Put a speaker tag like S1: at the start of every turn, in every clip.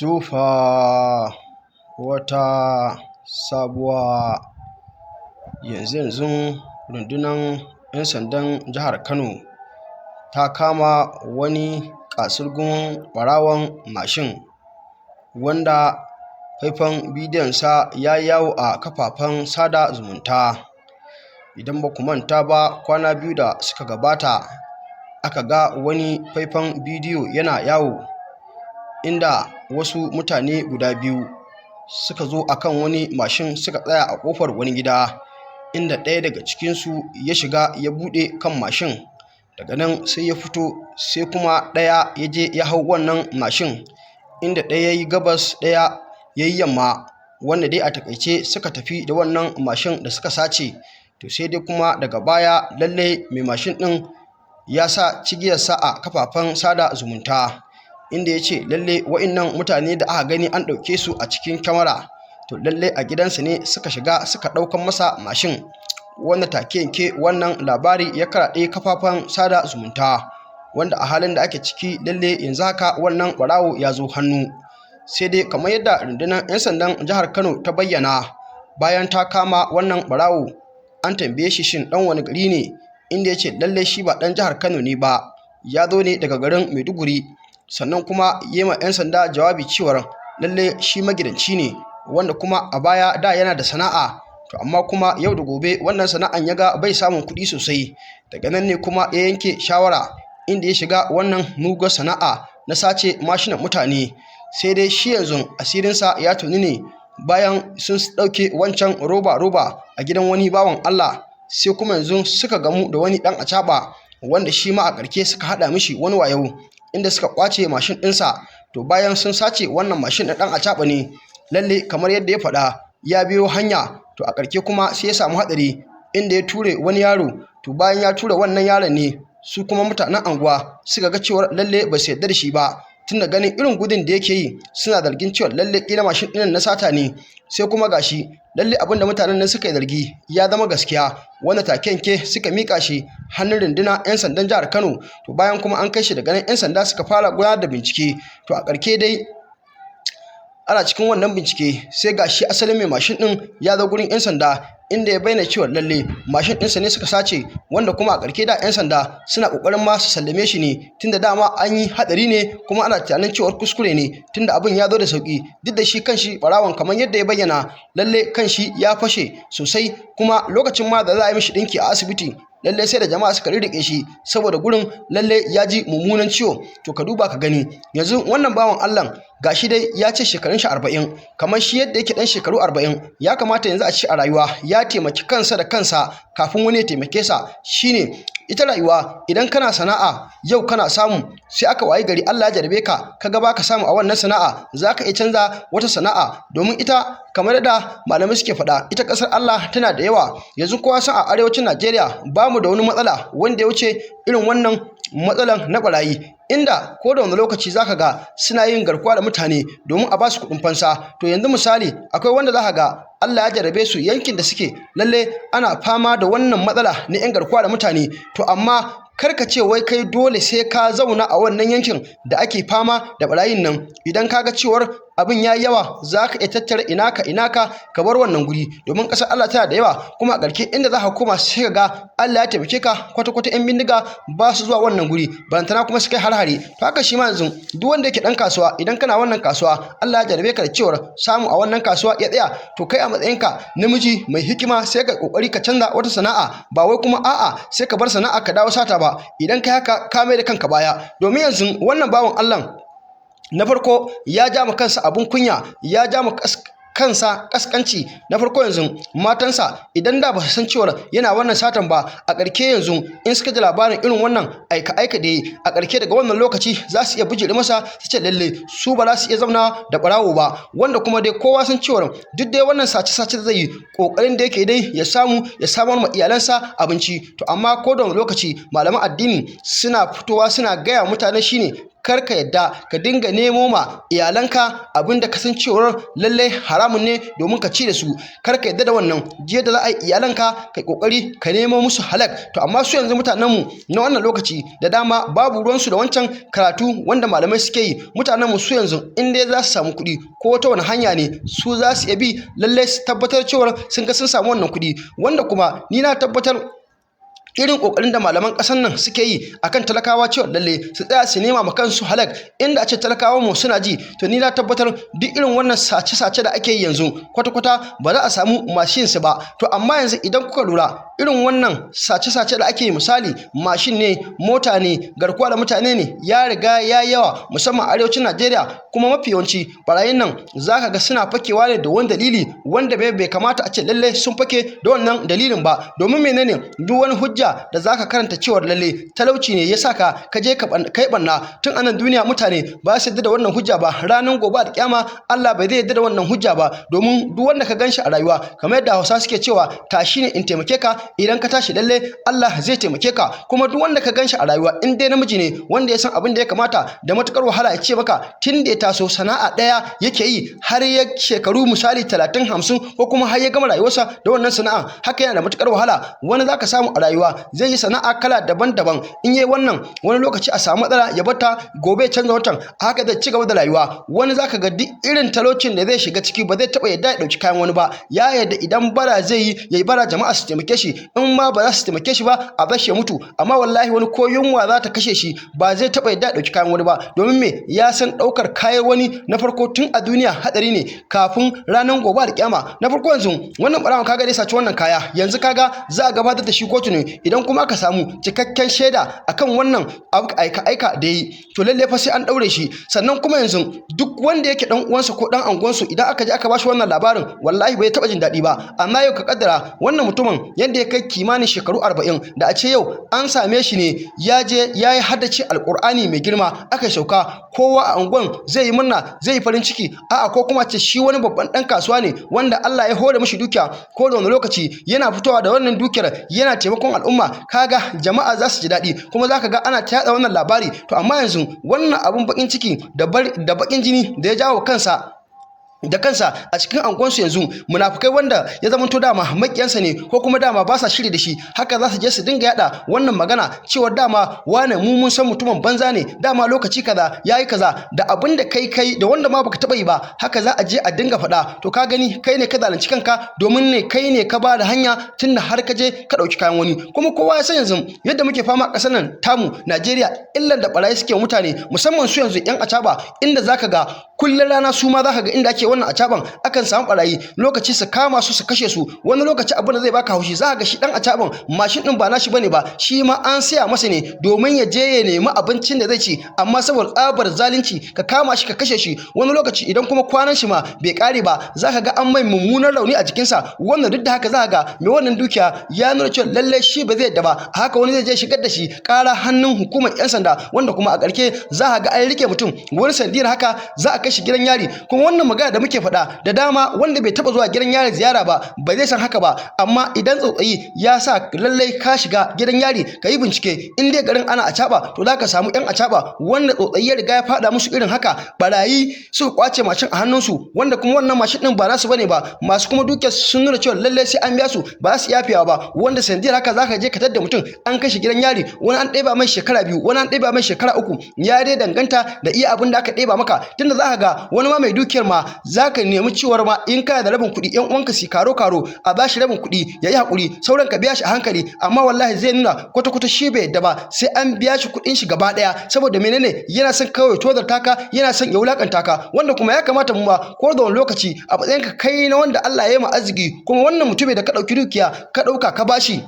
S1: Tufa wata sabuwa yanzu rundunar 'yan sandan jihar Kano ta kama wani ƙasurgumin ɓarawon mashin wanda faifan bidiyonsa ya yi yawo a kafafen sada zumunta. Idan ba ku manta ba, kwana biyu da suka gabata aka ga wani faifan bidiyo yana yawo inda wasu mutane guda biyu suka zo akan wani mashin suka tsaya a ƙofar wani gida, inda ɗaya daga cikinsu ya shiga ya buɗe kan mashin, daga nan sai ya fito, sai kuma ɗaya ya je ya hau wannan mashin, inda ɗaya ya yi gabas ɗaya ya yi yamma, wanda dai a taƙaice suka tafi da wannan mashin da suka sace. To sai dai kuma daga baya lallai mai mashin ɗin ya sa cigiyarsa a kafafen sada zumunta, inda ya ce lallai wa'innan mutane da aka gani an ɗauke su a cikin kyamara, to lallai a gidansa ne suka shiga suka ɗaukan masa mashin, wanda take yanke wannan labari ya karaɗe kafafen sada zumunta, wanda a halin da ake ciki lallai yanzu haka wannan ɓarawo ya zo hannu. Sai dai kamar yadda rundunar 'yan sandan jihar Kano ta bayyana, bayan ta kama wannan ɓarawo an tambaye shi shin ɗan wani gari ne, inda ya ce lallai shi ba ɗan jihar Kano ne ba, ya zo ne daga garin Maiduguri. Sannan kuma yi ma 'yan sanda jawabi cewar lallai shi magidanci ne, wanda kuma a baya da yana da sana'a, to amma kuma yau da gobe wannan sana'an ya ga bai samun kuɗi sosai, daga nan ne kuma ya yanke shawara inda ya shiga wannan muguwar sana'a na sace mashinan mutane. Sai dai shi yanzu asirinsa ya tuni ne bayan sun ɗauke wancan roba a gidan wani bawan Allah, sai kuma yanzu suka gamu da wani ɗan acaɓa wanda shi ma a ƙarke suka haɗa mishi wani wayo, inda suka ƙwace mashin ɗinsa. To bayan sun sace wannan mashin ɗin ɗan acaɓa ne, lalle kamar yadda ya faɗa ya biyo hanya, to a ƙarke kuma sai ya samu hatsari inda ya ture wani yaro. To bayan ya ture wannan yaron ne su kuma mutanen anguwa suka ga cewar lalle ba su yarda da shi ba, tunda ganin irin gudun da yake yi suna zargin cewa lalle ƙila mashin ɗin na sata ne. Sai kuma gashi lalle abin da mutanen nan suka yi zargi ya zama gaskiya, wanda take yanke suka mika shi hannun rundunar 'yan sandan jihar Kano. To bayan kuma an kai shi daga nan 'yan sanda suka fara gudanar da bincike. To a ƙarke dai ana cikin wannan bincike sai gashi asalin mai mashin ɗin ya zo gurin 'yan sanda, inda ya bayyana cewa lalle mashin ɗinsa ne suka sace, wanda kuma a ƙarke da 'yan sanda suna ƙoƙarin ma su sallame shi ne, tunda dama an yi hatsari ne kuma ana tunanin cewar kuskure ne, tunda abin ya zo da sauƙi. Duk da shi kanshi ɓarawon kamar yadda ya bayyana lalle kanshi ya fashe sosai, kuma lokacin ma da za a yi mishi ɗinki a asibiti lalle sai da jama'a suka rirriƙe shi saboda gurin lalle ya ji mummunan ciwo. To ka duba ka gani yanzu wannan bawan Allah gashi dai ya ce shekarun shi 40, kamar shi yadda yake dan shekaru 40 ya kamata yanzu a ci a rayuwa ya taimaki kansa da kansa kafin wani ya taimake sa. Shine ita rayuwa, idan kana sana'a yau kana samu, sai aka wayi gari Allah ya jarabe ka kaga baka samu a wannan sana'a, zaka iya canza wata sana'a, domin ita kamar da malamai suke faɗa, ita ƙasar Allah tana da yawa. Yanzu kowa san a arewacin Najeriya bamu da wani matsala wanda ya wuce irin wannan matsalan na ɓarayi, inda ko da wani lokaci zaka ga suna yin garkuwa da mutane domin a basu kuɗin fansa. To yanzu misali akwai wanda zaka ga Allah ya jarabe su yankin da suke lalle ana fama da wannan matsala na 'yan garkuwa da mutane. To amma karka ce wai kai dole sai ka zauna a wannan yankin da ake fama da barayin nan. Idan kaga cewar abin ya yi yawa za ka iya tattara inaka ka bar wannan guri, domin ƙasar Allah tana da yawa, kuma a ƙarshe inda za ka koma sai ka ga Allah ya taimake ka kwata-kwata 'yan bindiga ba su zuwa wannan guri, barantana kuma su kai har-hare. To haka shi ma yanzu duk wanda yake ɗan kasuwa, idan kana wannan kasuwa Allah ya jarabe ka da cewar samu a wannan kasuwa ya tsaya, to kai a matsayinka namiji mai hikima sai ka ƙoƙari ka canza wata sana'a, ba wai kuma a'a sai ka bar sana'a ka dawo sata ba. Idan kai haka ka mai da kanka baya, domin yanzu wannan bawan Allah na farko ya ja ma kansa abun kunya, ya ja ma kansa kaskanci. Na farko yanzu matansa idan da ba su san cewa yana wannan satan ba, a ƙarke yanzu in suka ji labarin irin wannan aika da yi, a ƙarke daga wannan lokaci za su iya bijire masa su ce lalle su ba za su iya zauna da ɓarawo ba, wanda kuma dai kowa san cewa duk dai wannan sace-sace da zai yi ƙoƙarin da yake dai ya samar ma iyalansa abinci. To amma ko da wani lokaci malaman addini suna fitowa suna gaya mutane shine kar ka yadda ka dinga nemo ma iyalanka abin da kasancewar lallai haramun ne domin ka ci da su, kar ka yadda da wannan. Jiya da za a yi iyalanka kai kokari ka nemo musu halak. To amma su yanzu mutanenmu na wannan lokaci da dama babu ruwansu da wancan karatu wanda malamai suke yi. Mutanenmu su yanzu in dai za su samu kuɗi ko ta wani hanya ne su za su iya bi lallai su tabbatar cewa sun ga sun samu wannan kuɗi, wanda kuma ni na tabbatar irin kokarin da malaman ƙasar nan suke yi akan talakawa cewa lalle su tsaya su nema ma kansu halak, inda a ce talakawan mu suna ji, to ni na tabbatar duk irin wannan sace-sace da ake yi yanzu kwata-kwata ba za a samu mashin su ba. To amma yanzu idan kuka lura irin wannan sace-sace da ake yi, misali mashin ne, mota ne, garkuwa da mutane ne, ya riga ya yawa musamman arewacin Najeriya, kuma mafi yawanci barayin nan zaka ga suna fakewa ne da wani dalili wanda bai kamata a ce lalle sun fake da wannan dalilin ba. Domin menene? Duk wani hujja da zaka karanta cewar lalle talauci ne yasa ka je kai banna tun anan duniya, mutane ba su yarda da wannan hujja ba. Ranar gobe da kiyama Allah bai zai yarda da wannan hujja ba, domin duk wanda ka ganshi a rayuwa kamar yadda Hausa suke cewa tashi ne in taimake ka, idan ka tashi lalle Allah zai taimake ka. Kuma duk wanda ka ganshi a rayuwa in dai namiji ne wanda ya san abin da ya kamata, da matukar wahala ya ce maka tun da ya taso sana'a daya yake yi har ya shekaru misali 30-50 ko kuma har ya gama rayuwarsa da wannan sana'a, haka yana da matukar wahala. Wani zaka samu a rayuwa zai yi sana'a kala daban-daban, in yayi wannan wani lokaci a samu matsala ya bata, gobe ya canza watan, haka zai ci gaba da rayuwa. Wani zaka ga duk irin talaucin da zai shiga ciki ba zai taba yadda ya dauki kayan wani ba, ya yadda idan bara zai yi yayi bara jama'a su taimake shi, in ma ba za su taimake shi ba a bar shi ya mutu. Amma wallahi wani ko yunwa za ta kashe shi ba zai taba yadda ya dauki kayan wani ba, domin me? Ya san daukar kayan wani na farko tun a duniya hadari ne kafin ranar gobe da kiyama. Na farko yanzu wannan barawan kaga dai saci wannan kaya, yanzu kaga za a gabatar da shi kotu ne, idan kuma aka samu cikakken shaida akan wannan aika da yi, to lalle fa sai an daure shi. Sannan kuma yanzu duk wanda yake dan uwansa ko dan angonsu idan aka je aka bashi wannan labarin wallahi bai taba jin daɗi ba. Amma yau ka kaddara wannan mutumin yanda ya kai kimanin shekaru 40, da a ce yau an same shi ne ya je ya yi haddace alkur'ani mai girma aka sauka, kowa a angon zai yi murna, zai yi farin ciki. A'a, ko kuma ce shi wani babban dan kasuwa ne wanda Allah ya hore mishi dukiya, ko da wani lokaci yana fitowa da wannan dukiyar yana taimakon al'umma, kaga jama'a za su ji daɗi kuma za ka ga ana ta yaɗa wannan labari. To amma yanzu wannan abun bakin ciki da bakin jini da ya jawo kansa a cikin angonsu yanzu, munafukai wanda ya zamanto dama makiyansa ne ko kuma dama ba sa shiri da shi, haka za su je su dinga yada wannan magana cewa dama wane mu mun san mutumin banza ne, dama lokaci kaza yayi kaza, da abin da kai da wanda ma baka taba yi ba, haka za a je a dinga faɗa. To ka gani kai ne ka zalunci kanka, domin ne kai ne ka ba da hanya tunda har ka je ka ɗauki kayan wani. Kuma kowa ya san yanzu yadda muke fama a ƙasar nan tamu Najeriya, illan da barayi suke mutane, musamman su yanzu yan acaba, inda zaka ga kullun rana su ma zaka ga inda ake wannan acaban akan samu barayi, lokaci su kama su kashe su. Wani lokaci abin da zai baka haushi, za ga shi dan acaban mashin din ba nashi bane ba, shi ma an siya masa ne domin ya je ya nemi abincin da zai ci, amma saboda tsabar zalunci ka kama shi ka kashe shi. Wani lokaci idan kuma kwanan shi ma bai kare ba, zaka ga an mai mummunan rauni a jikinsa, wannan duk da haka za ga mai wannan dukiya ya nuna cewa lalle shi ba zai yadda ba, haka wani zai je shigar da shi kara hannun hukumar yan sanda, wanda kuma a ƙarshe za ga an rike mutum, wani sandiyar haka za a kai shi gidan yari. Kuma wannan magana da muke faɗa da dama wanda bai taba zuwa gidan yari ziyara ba zai san haka ba, amma idan tsautsayi ya sa lallai ka shiga gidan yari ka yi bincike, in dai garin ana acaba to za ka samu yan acaba wanda tsautsayi ya riga ya faɗa musu irin haka, barayi su kwace mashin a hannunsu, wanda kuma wannan mashin din ba nasu bane ba, masu kuma dukiyar sun nuna cewa lallai sai an biya su, ba za su yafiya ba, wanda sandiyar haka za ka je ka tadda mutum an kai shi gidan yari, wani an ɗeba mai shekara 2, wani an ɗeba mai shekara 3, ya dai danganta da iya abin da aka ɗeba maka. Tunda za ka ga wani ma mai dukiyar ma za ka nemi cewar ma in kana da rabin kuɗi yan uwanka su karo a bashi rabin kuɗi ya yi haƙuri, sauran ka biya shi a hankali, amma wallahi zai nuna kwata-kwata shi bai yadda ba, sai an biya shi kuɗin shi gaba ɗaya. Saboda menene? Yana son kawai tozarta ka, yana son ya wulakanta ka, wanda kuma ya kamata mu ma ko da wani lokaci a matsayin ka kai na wanda Allah ya yi ma arziki, kuma wannan mutumin da ka ɗauki dukiya ka ɗauka ka bashi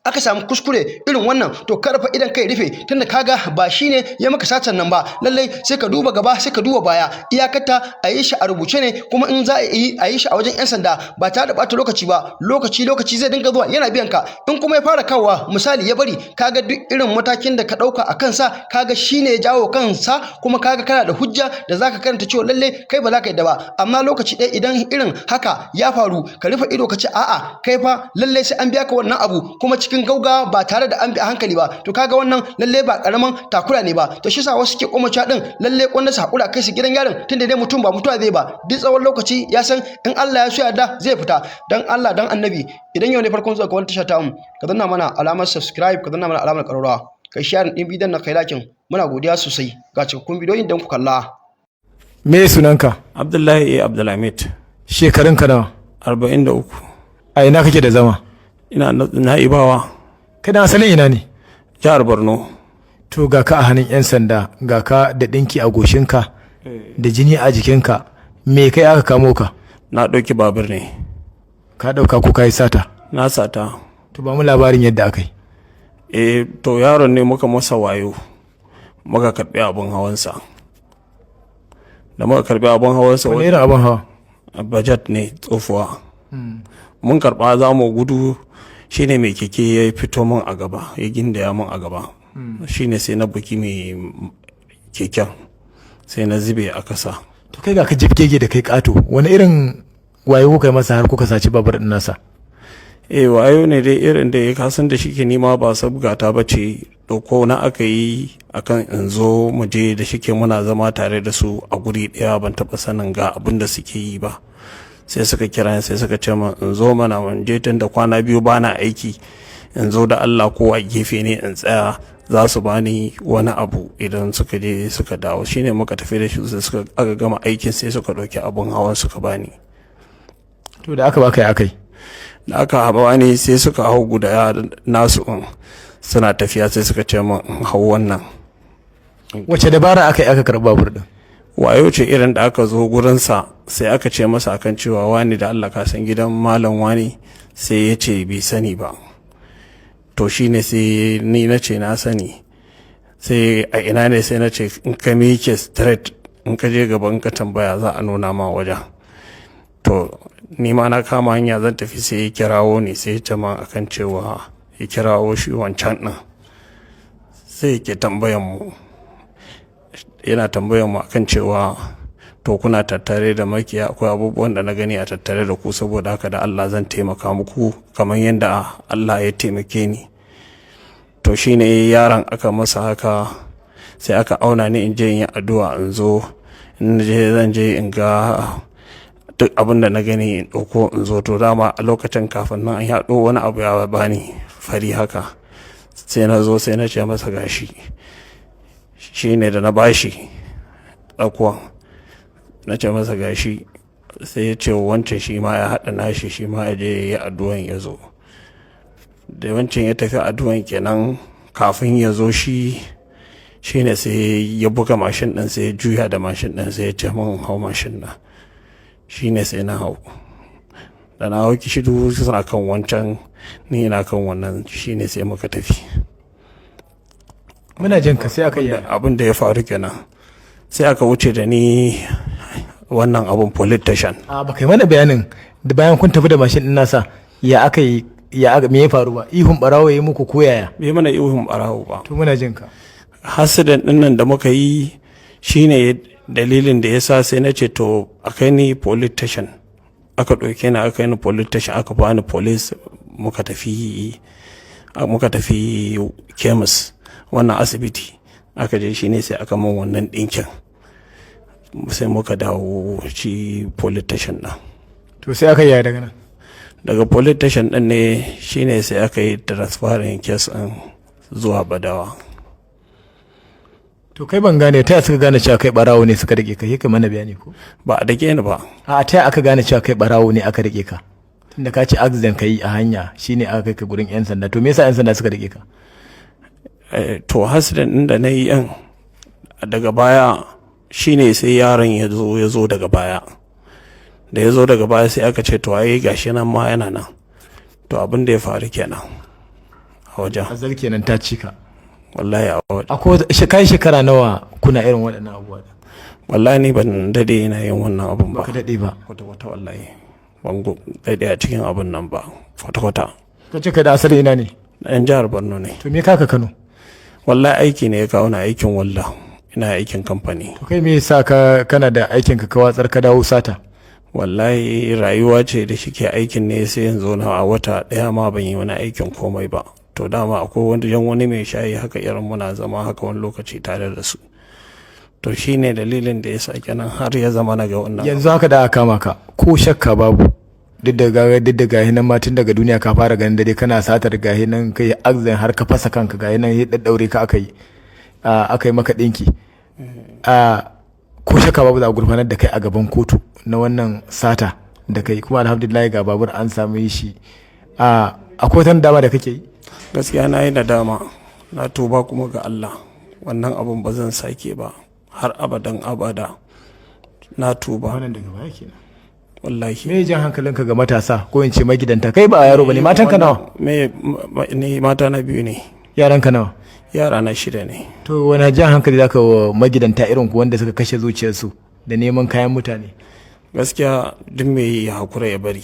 S1: aka samu kuskure irin wannan, to karfa idan kai rufe, tunda kaga ba shine ya maka satan nan ba, lallai sai ka duba gaba sai ka duba baya, iyakata a yi shi a rubuce ne, kuma in za a yi shi a wajen yan sanda ba tare da bata lokaci ba, lokaci zai dinga zuwa yana biyan ka. In kuma ya fara kawowa misali ya bari, kaga duk irin matakin da ka dauka a kansa, kaga shine ya jawo kansa, kuma kaga kana da hujja da zaka karanta cewa lallai kai ba za ka yadda ba. Amma lokaci ɗaya idan irin haka ya faru, ka rufe ido ka ce a'a kai fa lallai sai an biya ka wannan abu, kuma cikin cikin gauga ba tare da an bi a hankali ba, to kaga wannan lalle ba karaman takura ne ba. To shi yasa wasu ke komace din lalle kwanda su hakura kai su gidan yarin, tunda dai mutum ba mutuwa zai ba, duk tsawon lokaci ya san in Allah ya so yarda zai fita. Dan Allah dan Annabi, idan yau ne farkon zuwa ga wannan tasha ta mu, ka danna mana alamar subscribe, ka danna mana alamar ƙararrawa, kai share din bidiyon na kai lakin, muna godiya sosai. Ga cikakkun bidiyoyin dan ku kalla.
S2: Me sunanka?
S3: Abdullahi Abdulhamid.
S2: Shekarunka nawa?
S3: 43.
S2: A ina kake da zama?
S3: Ina Na'ibawa.
S2: Kana asalin ina ne?
S3: Jihar Borno.
S2: To ga ka a hannun 'yan sanda, ga ka da ɗinki a goshinka, da jini a jikinka, me kai aka kamo ka?
S3: Na ɗauki babur ne.
S2: Ka ɗauka ko ka yi sata?
S3: Na sata.
S2: To ba mu labarin yadda aka yi.
S3: To yaron ne muka masa wayo, muka karɓi abin hawansa. Da muka karɓi abin hawansa.
S2: Wani irin abin hawa?
S3: Bajet ne tsofuwa. Mun karɓa za mu gudu, shine mai keke ya fito min a gaba, ya gindaya min a gaba. Shine sai na buki mai keken, sai na zube a kasa.
S2: To kai ga ka jibgege da kai kato, wani irin wayo kuka yi masa har kuka saci babur din nasa?
S3: Wayo ne dai irin da ya kasan da shi ke nima ba sabgata ba ce, ɗauko na aka yi akan in zo mu je da shi ke muna zama tare da su a guri ɗaya, ban taɓa sanin ga abin da suke yi ba. Sai suka kira sai suka ce min in zo mana mun je tun da kwana biyu bana aiki, in zo da Allah ko a gefe ne in tsaya, za su bani wani abu idan suka je suka dawo. Shine muka tafi da shi, sai suka aka gama aikin sai suka ɗauki abin hawan suka bani.
S2: To da aka baka ya akai?
S3: Da aka haɓa ne sai suka hau guda nasu suna tafiya, sai suka ce min hau wannan.
S2: Wace dabara aka yi aka karɓi babur din?
S3: Wayo ce irin da aka zo gurinsa, sai aka ce masa akan cewa wani da Allah ka san gidan malam wani, sai ya ce bai sani ba. To shine sai ni na ce na sani, sai a ina ne, sai na ce in ka miƙe straight, in ka je gaban ka tambaya za a nuna ma wajen. To ni ma na kama hanya zan tafi, sai ya kirawo ni, sai ya ce ma akan cewa ya kirawo shi wancan ɗin, sai yake tambayan mu, yana tambayan mu akan cewa to kuna tattare da makiya, akwai abubuwan da na gani a tattare da ku, saboda haka da Allah zan taimaka muku kamar yadda Allah ya taimake ni. To shine yaron aka masa haka, sai aka auna ni in je in yi addu'a, in zo in je zan je in ga duk abin da na gani in ɗauko in zo. To dama a lokacin kafin nan an yaɗo wani abu ya bani fari haka, sai na zo sai na ce masa gashi. Shi ne da na bashi ɗakuwan, na ce masa gashi, sai ya ce wancan shi ma ya haɗa nashi, shi ma ya je ya yi addu'an ya zo. Da wancan ya tafi addu'an kenan, kafin ya zo shi ne sai ya buga mashin ɗin, sai ya juya da mashin ɗin, sai ya ce min hau mashin ɗin. Shi ne sai na hau, da na hau kishidu suna kan wancan, ni na kan wannan, shi ne sai muka tafi.
S2: Muna jin ka. Sai aka yi
S3: abin da ya faru kenan, sai aka wuce da ni wannan abun police station.
S2: ba kai mana bayanin da bayan kun tafi da mashin din nasa ya aka yi, me ya faru ba? Ihun barawo ya yi muku ko yaya?
S3: Bai mana ihun barawo ba.
S2: To muna jin ka.
S3: Accident din nan da muka yi shine dalilin da yasa sai na ce to akai ni police station. Aka ɗauke ni aka yi ni police station, aka bani police, muka tafi kemis, wannan asibiti aka je. shi ne sai aka man wannan ɗinkin, sai muka dawo shi police station ɗin.
S2: To sai aka yi daga nan?
S3: Daga police station ɗin ne shi ne sai aka yi transferring case ɗin zuwa Badawa.
S2: To kai ban gane ta suka gane cewa kai barawo ne suka rike ka? Kai mana bayani ko?
S3: Ba a dake ni ba.
S2: A ta aka gane cewa kai barawo ne aka rike ka? Tunda ka ce accident kai a hanya, shine aka kai ka gurin 'yan sanda. To me yasa 'yan sanda suka rike ka?
S3: To accident ɗin da na yi daga baya shine sai yaron ya zo daga baya. Da ya zo daga baya sai aka ce to ai gashi nan ma yana nan. To abin da ya faru kenan a wajen.
S2: Azal kenan ta cika.
S3: Wallahi a wajen.
S2: Akwai shekara nawa kuna irin waɗannan abubuwa?
S3: Wallahi ni ban dade ina yin wannan abun ba.
S2: Baka dade ba?
S3: Kwata wallahi. Ban dade a cikin abun nan ba. Kwata.
S2: Ka ce ka da asali ina ne?
S3: Ɗan jihar Borno ne.
S2: To me kaka Kano?
S3: Wallahi aiki ne ya kawo na aikin walla. Ina aikin kamfani.
S2: To kai me yasa kana da aikin ka watsar ka dawo sata?
S3: Wallahi rayuwa ce da shike aikin ne, sai yanzu na a wata ɗaya ma ban yi wani aikin komai ba. to dama akwai wani mai shayi haka irin muna zama haka wani lokaci tare da su, to shine dalilin da ya sa kenan har ya zama na ga wannan.
S2: Yanzu haka da aka kama ka ko shakka babu, duk da gahi nan ma tun daga duniya ka fara ganin dare kana satar gahi nan kai accident har ka fasa kanka gahi nan ya daddaure ka aka yi maka dinki, ko shakka babu za a gurfanar da kai a gaban kotu na wannan sata da kai, kuma alhamdulillah ga babur an samu shi. Akwai wata dama da kake yi?
S3: Gaskiya na yi nadama, na tuba kuma ga Allah, wannan abun ba zan sake ba har abadan abada, na tuba.
S2: Wannan daga baya kenan.
S3: Wallahi.
S2: Me jan hankalinka ga matasa ko in ce magidanta? Kai ba yaro bane, matan ka nawa?
S3: Ni mata na 2 ne.
S2: Yaran ka nawa?
S3: Yara na 6 ne.
S2: To wani jan hankali zaka wa magidanta irin ku wanda suka kashe zuciyarsu da neman kayan mutane?
S3: Gaskiya duk mai yi hakura ya bari,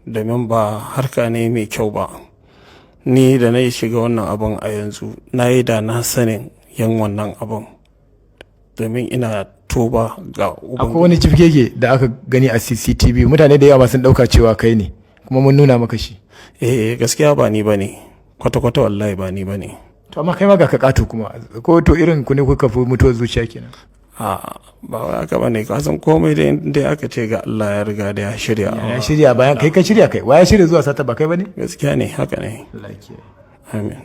S3: domin ba harka ne mai kyau ba. Ni da na shiga wannan abun a yanzu na yi da na sanin yan wannan abun, domin ina tuba ga Ubangiji.
S2: Akwai wani cifkeke da aka gani a CCTV, mutane da yawa sun dauka cewa kai ne, kuma mun nuna maka shi.
S3: Gaskiya ba ni bane, kwata-kwata wallahi ba ni bane.
S2: To amma kai ma ga ka kato kuma, ko to irin ku ne kuka fi mutuwar zuciya kenan?
S3: Ba wai haka bane, ka san komai da inda aka ce ga Allah ya riga da ya shirya.
S2: Ya shirya bayan kai ka shirya kai, wa ya shirya zuwa sata ba kai bane?
S3: Gaskiya ne, haka ne.
S2: Allah ya kiyaye.
S3: Amin.